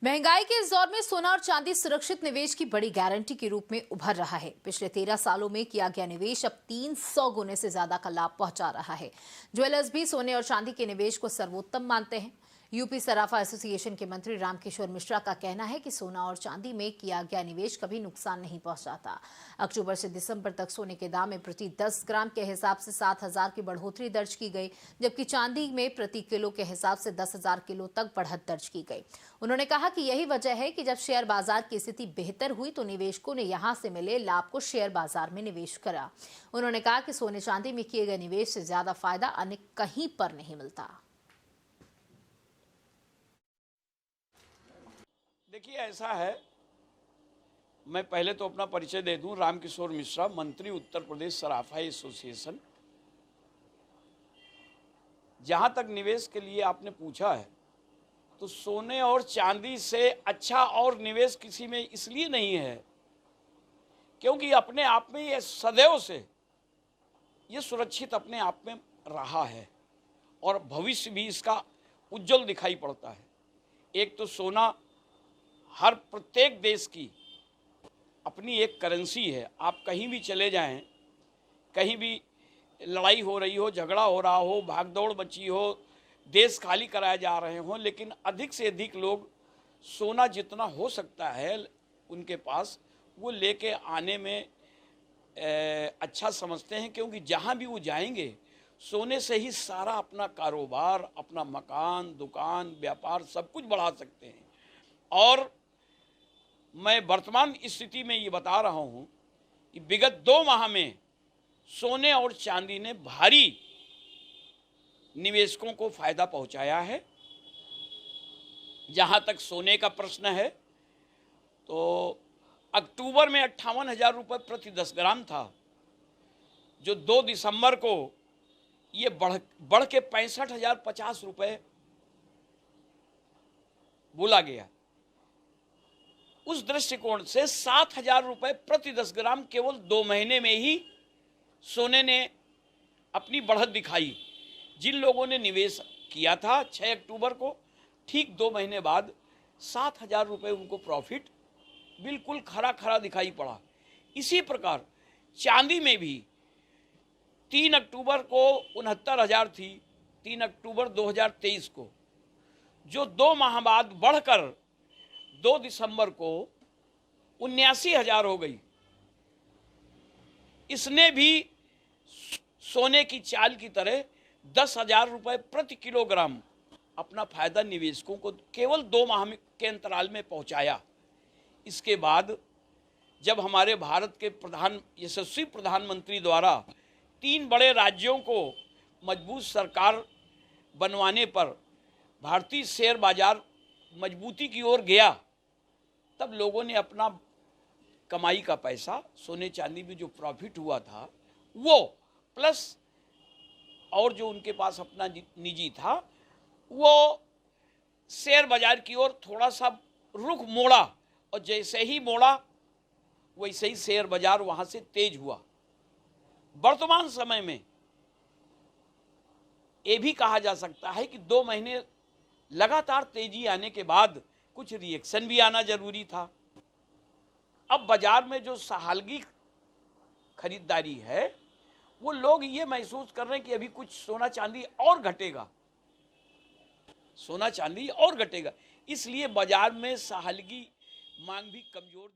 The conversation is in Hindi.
महंगाई के इस दौर में सोना और चांदी सुरक्षित निवेश की बड़ी गारंटी के रूप में उभर रहा है। पिछले 13 सालों में किया गया निवेश अब 300 गुने से ज्यादा का लाभ पहुंचा रहा है। ज्वेलर्स भी सोने और चांदी के निवेश को सर्वोत्तम मानते हैं। यूपी सराफा एसोसिएशन के मंत्री रामकिशोर मिश्रा का कहना है कि सोना और चांदी में किया गया निवेश कभी नुकसान नहीं पहुंचाता। अक्टूबर से दिसंबर तक सोने के दाम में प्रति 10 ग्राम के हिसाब से 7,000 की बढ़ोतरी दर्ज की गई, जबकि चांदी में प्रति किलो के हिसाब से 10,000 किलो तक बढ़त दर्ज की गई। उन्होंने कहा कि यही वजह है कि जब शेयर बाजार की स्थिति बेहतर हुई तो निवेशकों ने यहां से मिले लाभ को शेयर बाजार में निवेश करा। उन्होंने कहा कि सोने चांदी में किए गए निवेश से ज्यादा फायदा अन्य कहीं पर नहीं मिलता। देखिए, ऐसा है, मैं पहले तो अपना परिचय दे दूं। रामकिशोर मिश्रा, मंत्री, उत्तर प्रदेश सराफा एसोसिएशन। जहां तक निवेश के लिए आपने पूछा है, तो सोने और चांदी से अच्छा और निवेश किसी में इसलिए नहीं है क्योंकि अपने आप में ये सदैव से ये सुरक्षित अपने आप में रहा है और भविष्य भी इसका उज्जवल दिखाई पड़ता है। एक तो सोना हर प्रत्येक देश की अपनी एक करेंसी है। आप कहीं भी चले जाएं, कहीं भी लड़ाई हो रही हो, झगड़ा हो रहा हो, भागदौड़ मची हो, देश खाली कराए जा रहे हों, लेकिन अधिक से अधिक लोग सोना जितना हो सकता है उनके पास वो लेके आने में अच्छा समझते हैं, क्योंकि जहाँ भी वो जाएंगे सोने से ही सारा अपना कारोबार, अपना मकान, दुकान, व्यापार सब कुछ बढ़ा सकते हैं। और मैं वर्तमान स्थिति में ये बता रहा हूँ कि विगत 2 माह में सोने और चांदी ने भारी निवेशकों को फायदा पहुंचाया है। जहां तक सोने का प्रश्न है, तो अक्टूबर में 58,000 रुपये प्रति 10 ग्राम था, जो 2 दिसंबर को ये बढ़ के 65,050 रुपये बोला गया। उस दृष्टिकोण से 7,000 रुपये प्रति 10 ग्राम केवल 2 महीने में ही सोने ने अपनी बढ़त दिखाई। जिन लोगों ने निवेश किया था 6 अक्टूबर को, ठीक 2 महीने बाद 7,000 रुपये उनको प्रॉफिट बिल्कुल खरा खरा दिखाई पड़ा। इसी प्रकार चांदी में भी 3 अक्टूबर को 69,000 थी, 3 अक्टूबर 2023 को, जो 2 माह बाद बढ़कर 2 दिसंबर को 79,000 हो गई। इसने भी सोने की चाल की तरह 10,000 रुपये प्रति किलोग्राम अपना फायदा निवेशकों को केवल 2 माह के अंतराल में पहुंचाया। इसके बाद जब हमारे भारत के यशस्वी प्रधानमंत्री द्वारा 3 बड़े राज्यों को मजबूत सरकार बनवाने पर भारतीय शेयर बाजार मजबूती की ओर गया, तब लोगों ने अपना कमाई का पैसा, सोने चांदी में जो प्रॉफिट हुआ था वो प्लस और जो उनके पास अपना निजी था, वो शेयर बाजार की ओर थोड़ा सा रुख मोड़ा, और जैसे ही मोड़ा वैसे ही शेयर बाजार वहां से तेज हुआ। वर्तमान समय में ये भी कहा जा सकता है कि 2 महीने लगातार तेजी आने के बाद कुछ रिएक्शन भी आना जरूरी था। अब बाजार में जो सहालगी खरीदारी है, वो लोग ये महसूस कर रहे हैं कि अभी कुछ सोना चांदी और घटेगा, सोना चांदी और घटेगा, इसलिए बाजार में सहालगी मांग भी कमजोर